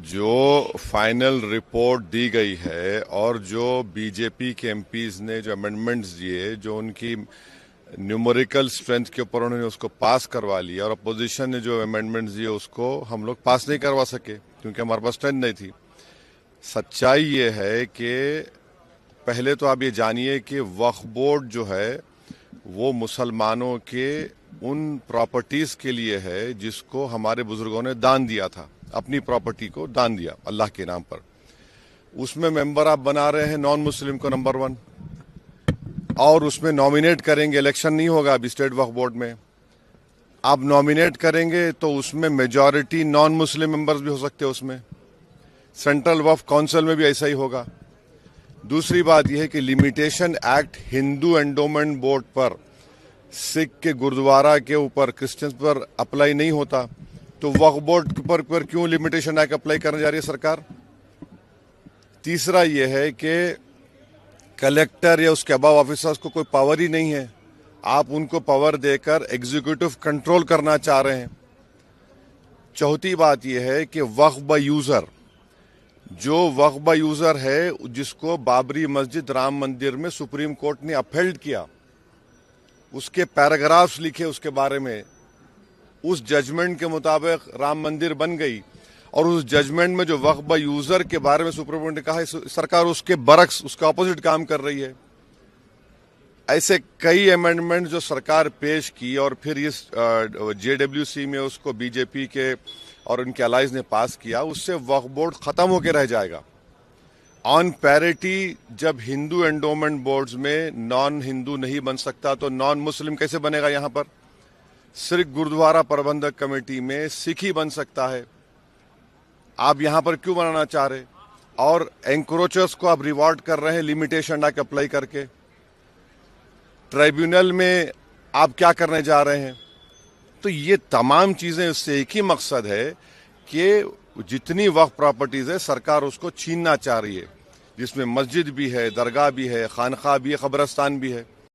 جو final report دی گئی ہے اور جو بی جے پی کے ایم پیز نے جو امینڈمنٹس دیے، جو ان کی نیومریکل اسٹرینتھ کے اوپر انہوں نے اس کو پاس کروا لیا، اور اپوزیشن نے جو امینڈمنٹس دیے اس کو ہم لوگ پاس نہیں کروا سکے کیونکہ ہمارے پاس اسٹرینتھ نہیں تھی۔ سچائی یہ ہے کہ پہلے تو آپ یہ جانیے کہ وقف بورڈ جو ہے وہ مسلمانوں کے ان پراپرٹیز کے لیے ہے جس کو ہمارے بزرگوں نے دان دیا تھا، اپنی پراپرٹی کو دان دیا اللہ کے نام پر۔ اس میں ممبر آپ بنا رہے ہیں نان مسلم کو نمبر 1، اور اس میں نامینیٹ کریں گے، الیکشن نہیں ہوگا ابھی اسٹیٹ وقف بورڈ میں، آپ نامینیٹ کریں گے تو اس میں میجورٹی نان مسلم ممبرز بھی ہو سکتے ہیں، اس میں سینٹرل وقف کونسل میں بھی ایسا ہی ہوگا۔ دوسری بات یہ ہے کہ لمیٹیشن ایکٹ ہندو انڈومنٹ بورڈ پر، سکھ کے گردوارہ کے اوپر، کرسچنز پر اپلائی نہیں ہوتا، تو وقف بورڈ پر کیوں لمیٹیشن ایکٹ اپلائی کرنے جا رہی ہے سرکار؟ تیسرا یہ ہے کہ کلیکٹر یا اس کے اباؤ آفیسرز کو کوئی پاور ہی نہیں ہے، آپ ان کو پاور دے کر ایگزیکٹو کنٹرول کرنا چاہ رہے ہیں۔ چوتھی بات یہ ہے کہ وقف بائی یوزر، جو وقف بائی یوزر ہے جس کو بابری مسجد رام مندر میں سپریم کورٹ نے اپہیلڈ کیا، اس کے پیراگرافز لکھے اس کے بارے میں، اس ججمنٹ کے مطابق رام مندر بن گئی، اور اس ججمنٹ میں جو وقف بائی یوزر کے بارے میں سپریم کورٹ نے کہا ہے، سرکار اس کے برعکس، اس کا اپوزٹ کام کر رہی ہے۔ ایسے کئی امینڈمنٹ جو سرکار پیش کی اور پھر اس جے ڈبلیو سی میں اس کو بی جے پی کے اور ان کے الائز نے پاس کیا، اس سے وقف بورڈ ختم ہو کے رہ جائے گا۔ آن پیرٹی جب ہندو انڈومنٹ بورڈز میں نان ہندو نہیں بن سکتا تو نان مسلم کیسے بنے گا؟ یہاں پر صرف گردوارہ پربندھک کمیٹی میں سکھ ہی بن سکتا ہے، آپ یہاں پر کیوں بنانا چاہ رہے؟ اور انکروچرز کو آپ ریوارڈ کر رہے ہیں لمیٹیشن ایکٹ اپلائی کر کے۔ ٹرائیبیونل میں آپ کیا کرنے جا رہے ہیں؟ تو یہ تمام چیزیں اس سے ایک ہی مقصد ہے کہ جتنی وقف پراپرٹیز ہے سرکار اس کو چھیننا چاہ رہی ہے، جس میں مسجد بھی ہے، درگاہ بھی ہے، خانقاہ بھی ہے، قبرستان بھی ہے۔